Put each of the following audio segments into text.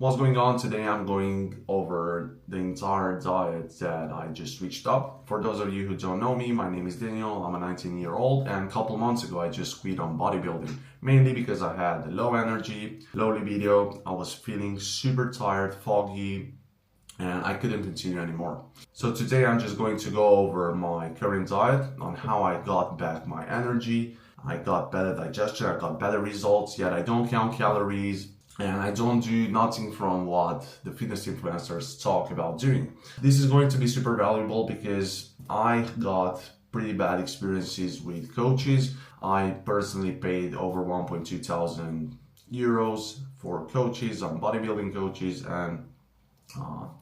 What's going on today? I'm going over the entire diet that I just switched up. For those of you who don't know me, my name is Daniel. I'm a 19-year-old, and a couple months ago I just quit on bodybuilding, mainly because I had low energy, low libido. I was feeling super tired, foggy, and I couldn't continue anymore. So today I'm just going to go over my current diet, on how I got back my energy. I got better digestion, I got better results, yet I don't count calories, and I don't do nothing from what the fitness influencers talk about doing. This is going to be super valuable because I got pretty bad experiences with coaches. I personally paid over 1.2 thousand euros for coaches, on bodybuilding coaches, and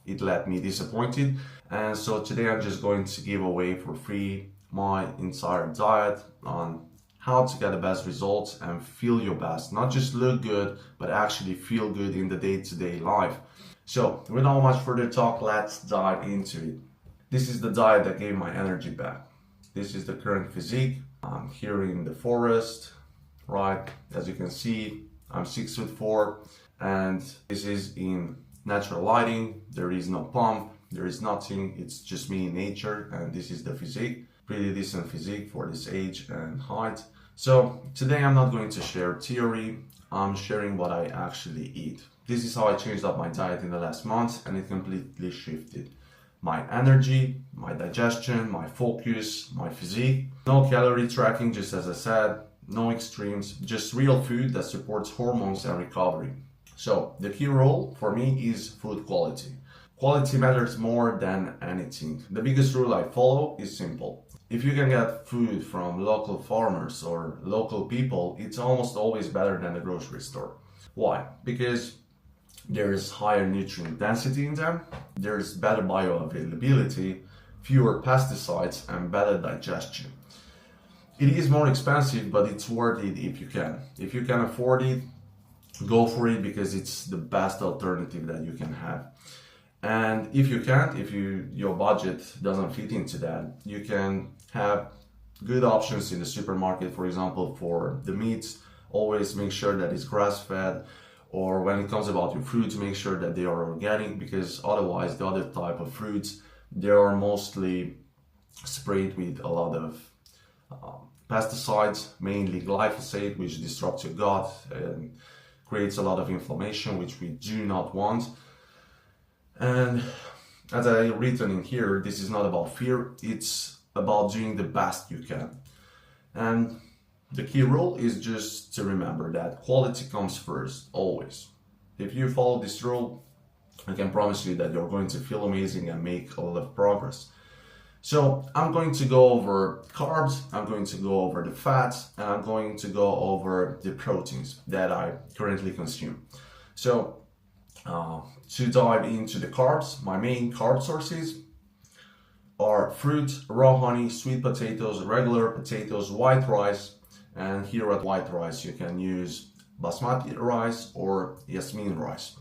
it left me disappointed. And so today I'm just going to give away for free my entire diet on how to get the best results and feel your best. Not just look good, but actually feel good in the day-to-day life. So without much further talk, let's dive into it. This is the diet that gave my energy back. This is the current physique. I'm here in the forest, right? As you can see, I'm 6'4", and this is in natural lighting. There is no pump, there is nothing. It's just me in nature, and this is the physique. Pretty decent physique for this age and height. So today I'm not going to share theory, I'm sharing what I actually eat. This is how I changed up my diet in the last month, and it completely shifted my energy, my digestion, my focus, my physique. No calorie tracking, just as I said, no extremes, just real food that supports hormones and recovery. So the key rule for me is food quality. Quality matters more than anything. The biggest rule I follow is simple. If you can get food from local farmers or local people, it's almost always better than the grocery store. Why? Because there's higher nutrient density in them, there's better bioavailability, fewer pesticides, and better digestion. It is more expensive, but it's worth it if you can. If you can afford it, go for it, because it's the best alternative that you can have. And if you can't, if your budget doesn't fit into that, you can have good options in the supermarket. For example, for the meats, always make sure that it's grass-fed, or when it comes about your fruits, make sure that they are organic, because otherwise the other type of fruits, they are mostly sprayed with a lot of pesticides, mainly glyphosate, which disrupts your gut and creates a lot of inflammation, which we do not want. And as I written in here, this is not about fear, it's about doing the best you can. And the key rule is just to remember that quality comes first, always. If you follow this rule, I can promise you that you're going to feel amazing and make a lot of progress. So I'm going to go over carbs, I'm going to go over the fats, and I'm going to go over the proteins that I currently consume. So to dive into the carbs, my main carb sources are fruit, raw honey, sweet potatoes, regular potatoes, white rice, and here at white rice you can use basmati rice or yasmin rice.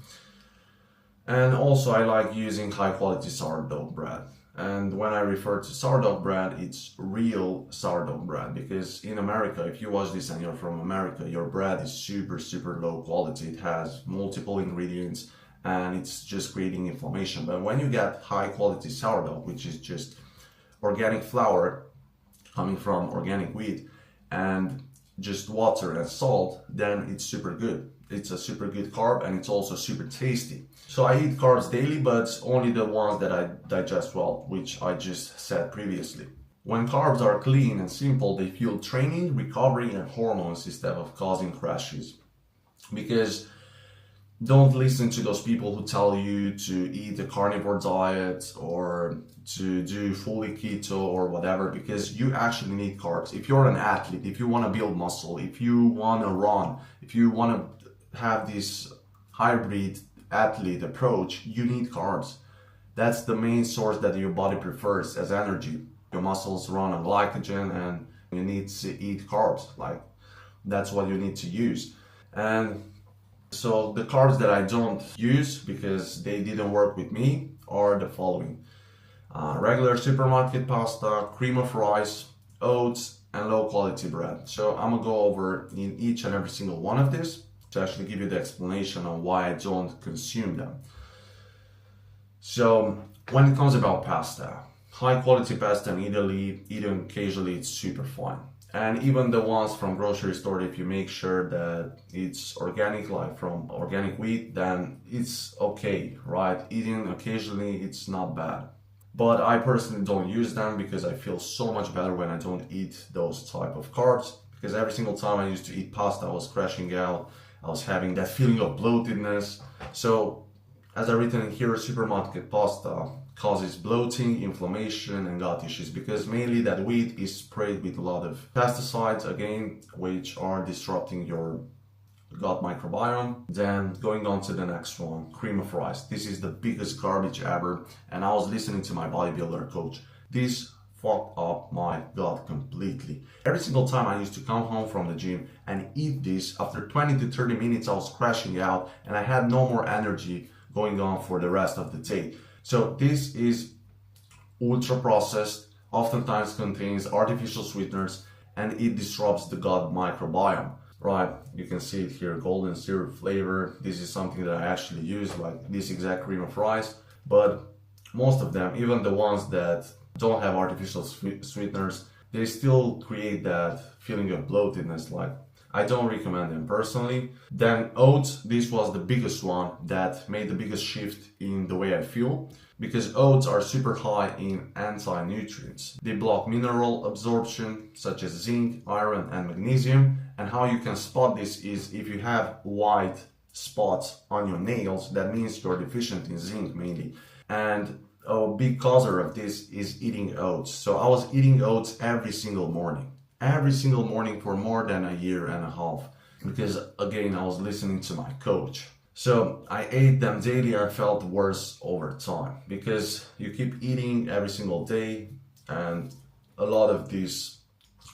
And also I like using high quality sourdough bread. And when I refer to sourdough bread, it's real sourdough bread, because in America, if you watch this and you're from America, your bread is super low quality. It has multiple ingredients and it's just creating inflammation. But when you get high quality sourdough, which is just organic flour coming from organic wheat and just water and salt, then it's super good. It's a super good carb, and it's also super tasty. So I eat carbs daily, but only the ones that I digest well, which I just said previously. When carbs are clean and simple, they fuel training, recovery, and hormones instead of causing crashes. Because don't listen to those people who tell you to eat a carnivore diet or to do fully keto or whatever, because you actually need carbs. If you're an athlete, if you want to build muscle, if you want to run, if you want to have this hybrid athlete approach, you need carbs. That's the main source that your body prefers as energy. Your muscles run on glycogen, and you need to eat carbs. Like, that's what you need to use. And so the carbs that I don't use because they didn't work with me are the following: regular supermarket pasta, cream of rice, oats, and low quality bread. So I'm gonna go over in each and every single one of these. to actually give you the explanation on why I don't consume them. So when it comes about pasta, high quality pasta in Italy, eaten occasionally, it's super fine. And even the ones from grocery store, if you make sure that it's organic, like from organic wheat, then it's okay, right? Eating occasionally, it's not bad. But I personally don't use them because I feel so much better when I don't eat those type of carbs. Because every single time I used to eat pasta, I was crashing out. I was having that feeling of bloatedness. So, as I written in here, supermarket pasta causes bloating, inflammation, and gut issues because mainly that wheat is sprayed with a lot of pesticides, again, which are disrupting your gut microbiome. Then going on to the next one, cream of rice. This is the biggest garbage ever, and I was listening to my bodybuilder coach. This fucked up my gut completely. Every single time I used to come home from the gym and eat this, after 20 to 30 minutes I was crashing out and I had no more energy going on for the rest of the day. So this is ultra processed, oftentimes contains artificial sweeteners, and it disrupts the gut microbiome. Right, you can see it here, golden syrup flavor. This is something that I actually use, like this exact cream of rice. But most of them, even the ones that don't have artificial sweeteners, they still create that feeling of bloatedness. Like, I don't recommend them personally. Then oats, this was the biggest one that made the biggest shift in the way I feel, because oats are super high in anti-nutrients. They block mineral absorption such as zinc, iron, and magnesium. And how you can spot this is if you have white spots on your nails, that means you're deficient in zinc mainly. And a big causer of this is eating oats. So I was eating oats every single morning for more than a year and a half, because again, I was listening to my coach. So I ate them daily and felt worse over time because you keep eating every single day, and a lot of these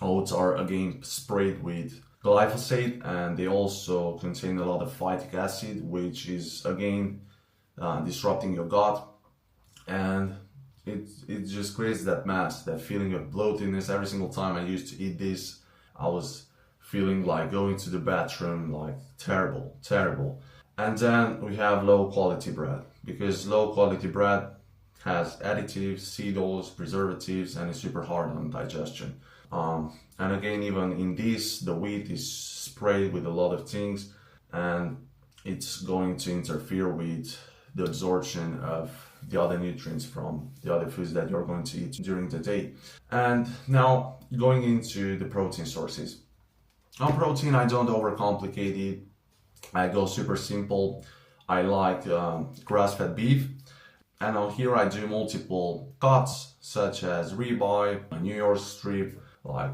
oats are again sprayed with glyphosate, and they also contain a lot of phytic acid, which is again disrupting your gut, and it just creates that mass, that feeling of bloatedness. Every single time I used to eat this, I was feeling like going to the bathroom, like terrible. And then we have low quality bread, because low quality bread has additives, seed oils, preservatives, and it's super hard on digestion. And again, even in this, the wheat is sprayed with a lot of things, and it's going to interfere with the absorption of the other nutrients from the other foods that you're going to eat during the day. And now going into the protein sources. On protein, I don't overcomplicate it. I go super simple. I like grass-fed beef. And on here I do multiple cuts, such as ribeye, a New York strip, like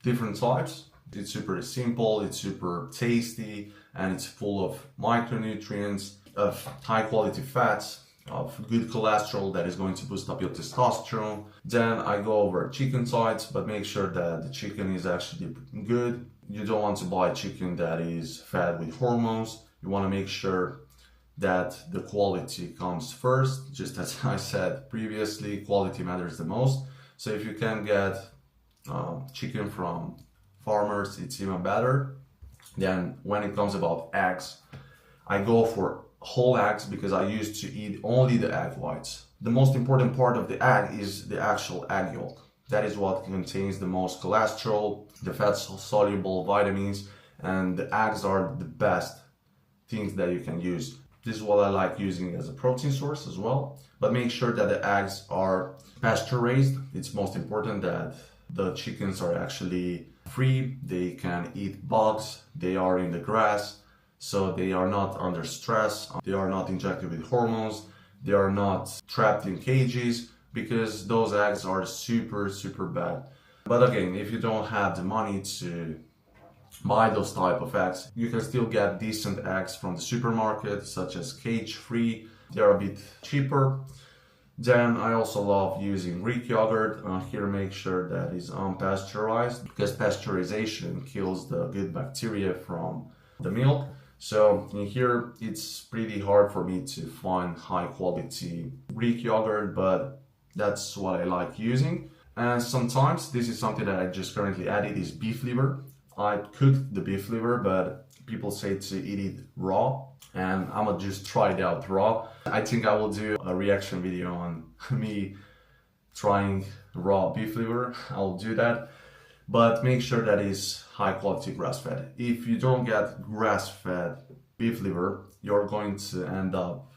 different types. It's super simple, it's super tasty, and it's full of micronutrients, of high quality fats, of good cholesterol that is going to boost up your testosterone. Then I go over chicken sides, but make sure that the chicken is actually good. You don't want to buy chicken that is fed with hormones. You want to make sure that the quality comes first. Just as I said previously, quality matters the most. So if you can get chicken from farmers, it's even better. Then when it comes about eggs, I go for whole eggs because I used to eat only the egg whites. The most important part of the egg is the actual egg yolk. That is what contains the most cholesterol, the fat-soluble vitamins, and the eggs are the best things that you can use. This is what I like using as a protein source as well. But make sure that the eggs are pasture raised. It's most important that the chickens are actually free. They can eat bugs. They are in the grass. So they are not under stress. They are not injected with hormones. They are not trapped in cages, because those eggs are super bad. But again, if you don't have the money to buy those type of eggs, you can still get decent eggs from the supermarket, such as cage-free. They're a bit cheaper. Then I also love using Greek yogurt. Here make sure that is unpasteurized, because pasteurization kills the good bacteria from the milk. So in here it's pretty hard for me to find high quality Greek yogurt, but that's what I like using. And sometimes this is something that I just currently added is beef liver. I cooked the beef liver, but People say to eat it raw, and I'm gonna just try it out raw. I think I will do a reaction video on me trying raw beef liver. I'll do that, but make sure that it's high quality grass fed. If you don't get grass fed beef liver, you're going to end up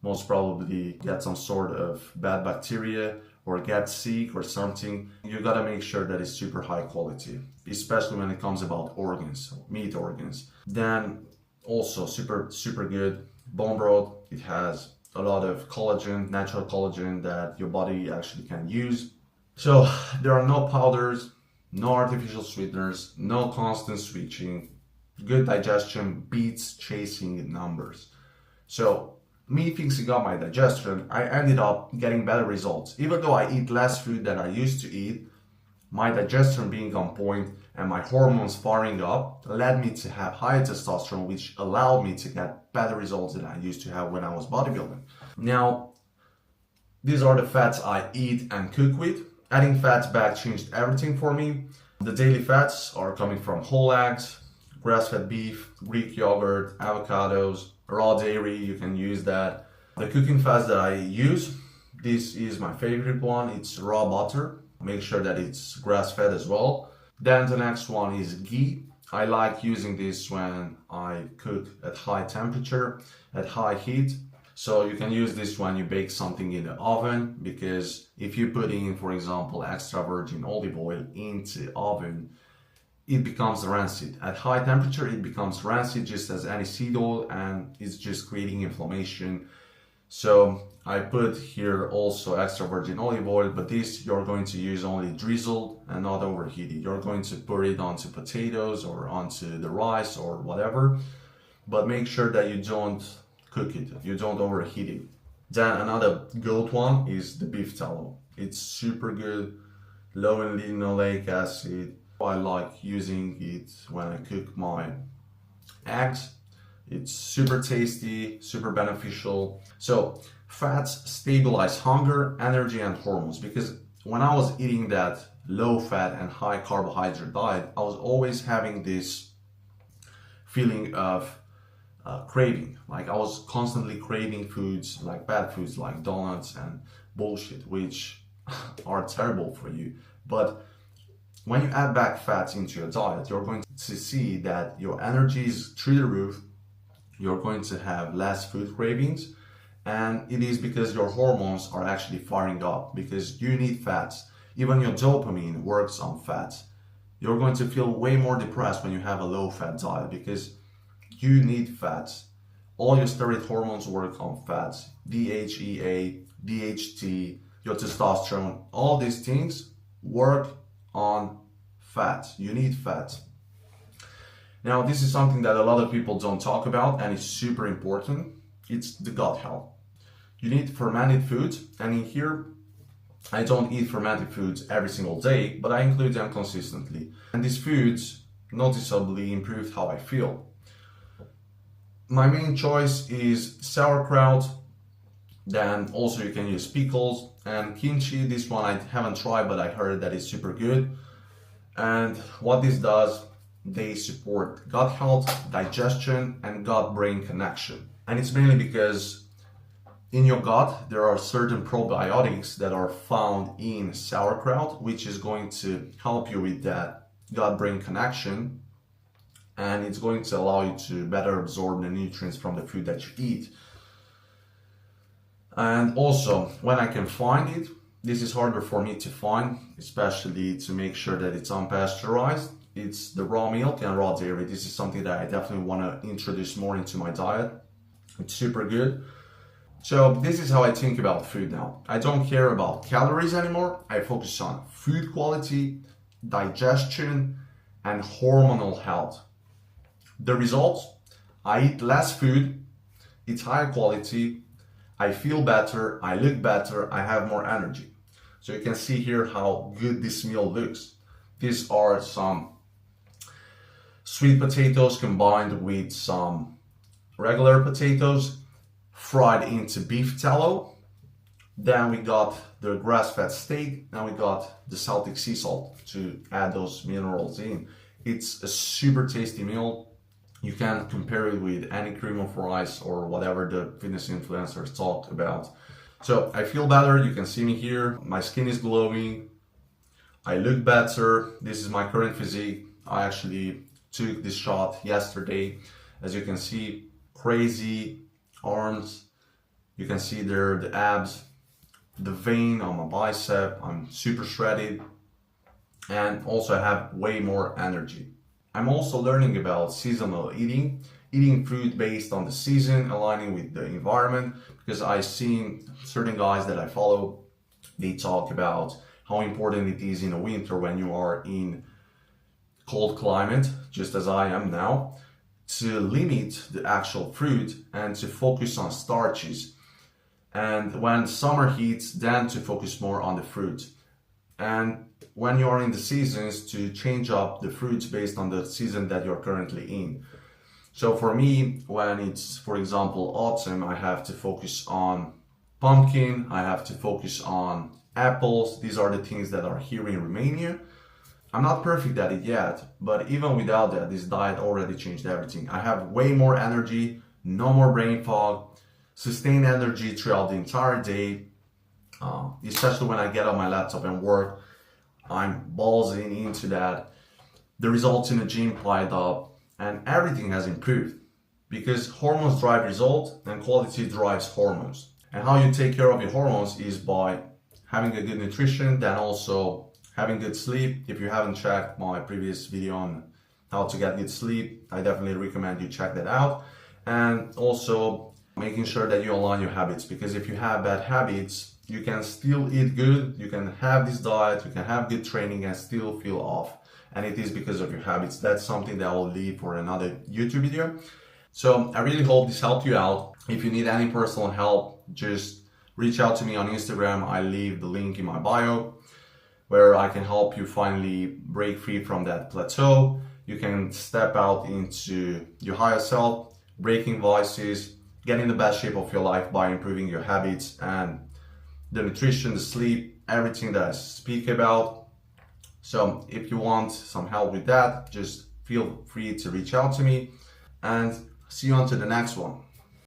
most probably get some sort of bad bacteria or get sick or something. You gotta make sure that it's super high quality, especially when it comes about organs, meat organs. Then also super good bone broth. It has a lot of collagen, natural collagen that your body actually can use. So there are no powders, no artificial sweeteners, no constant switching. Good digestion beats chasing numbers. So me fixing up my digestion, I ended up getting better results. Even though I eat less food than I used to eat, my digestion being on point and my hormones firing up led me to have higher testosterone, which allowed me to get better results than I used to have when I was bodybuilding. Now, these are the fats I eat and cook with. Adding fats back changed everything for me. The daily fats are coming from whole eggs, grass-fed beef, Greek yogurt, avocados, raw dairy, you can use that. The cooking fats that I use, this is my favorite one, it's raw butter. Make sure that it's grass-fed as well. Then the next one is ghee. I like using this when I cook at high temperature, at high heat. So you can use this when you bake something in the oven, because if you put in, for example, extra virgin olive oil into oven, it becomes rancid. At high temperature, it becomes rancid just as any seed oil, and it's just creating inflammation. So I put here also extra virgin olive oil, but this you're going to use only drizzled and not overheated. You're going to pour it onto potatoes or onto the rice or whatever, but make sure that you don't cook it, you don't overheat it. Then another good one is the beef tallow. It's super good, low in linoleic acid. I like using it when I cook my eggs. It's super tasty, super beneficial. So fats stabilize hunger, energy, and hormones, because when I was eating that low fat and high carbohydrate diet, I was always having this feeling of craving. Like I was constantly craving foods, like bad foods like donuts and bullshit, which are terrible for you. But when you add back fats into your diet, you're going to see that your energy is through the roof. You're going to have less food cravings, and it is because your hormones are actually firing up, because you need fats. Even your dopamine works on fats. You're going to feel way more depressed when you have a low fat diet because you need fats. All your steroid hormones work on fats. DHEA, DHT, your testosterone, all these things work on fats. You need fats. Now, this is something that a lot of people don't talk about, and it's super important. It's the gut health. You need fermented foods, and in here, I don't eat fermented foods every single day, but I include them consistently. And these foods noticeably improved how I feel. My main choice is sauerkraut. Then also you can use pickles and kimchi. This one I haven't tried, but I heard that it's super good. And what this does, they support gut health, digestion, and gut-brain connection. And it's mainly because in your gut, there are certain probiotics that are found in sauerkraut, which is going to help you with that gut-brain connection. And it's going to allow you to better absorb the nutrients from the food that you eat. And also, when I can find it, this is harder for me to find, especially to make sure that it's unpasteurized. It's the raw milk and raw dairy. This is something that I definitely want to introduce more into my diet. It's super good. So this is how I think about food now. I don't care about calories anymore. I focus on food quality, digestion, and hormonal health. The results, I eat less food, it's higher quality, I feel better, I look better, I have more energy. So you can see here how good this meal looks. These are some sweet potatoes combined with some regular potatoes fried into beef tallow. Then we got the grass-fed steak, and we got the Celtic sea salt to add those minerals in. It's a super tasty meal. You can compare it with any cream of rice or whatever the fitness influencers talk about. So I feel better. You can see me here. My skin is glowing. I look better. This is my current physique. I actually took this shot yesterday. As you can see, crazy arms. You can see there the abs, the vein on my bicep. I'm super shredded, and also I have way more energy. I'm also learning about seasonal eating fruit based on the season, aligning with the environment, because I've seen certain guys that I follow, they talk about how important it is in the winter when you are in cold climate, just as I am now, to limit the actual fruit and to focus on starches. And when summer heats, then to focus more on the fruit. And when you are in the seasons, to change up the fruits based on the season that you're currently in. So for me, when it's, for example, autumn, I have to focus on pumpkin, I have to focus on apples. These are the things that are here in Romania. I'm not perfect at it yet, but even without that, this diet already changed everything. I have way more energy, no more brain fog, sustained energy throughout the entire day. Especially when I get on my laptop and work, I'm ballsing into that. The results in the gym piled up, and everything has improved because hormones drive results and quality drives hormones. And how you take care of your hormones is by having a good nutrition, then also having good sleep. If you haven't checked my previous video on how to get good sleep, I definitely recommend you check that out. And also making sure that you align your habits, because if you have bad habits, you can still eat good, you can have this diet, you can have good training and still feel off. And it is because of your habits. That's something that I will leave for another YouTube video. So I really hope this helped you out. If you need any personal help, just reach out to me on Instagram. I leave the link in my bio where I can help you finally break free from that plateau. You can step out into your higher self, breaking vices, getting the best shape of your life by improving your habits and the nutrition, the sleep, everything that I speak about. So if you want some help with that, just feel free to reach out to me, and see you on to the next one.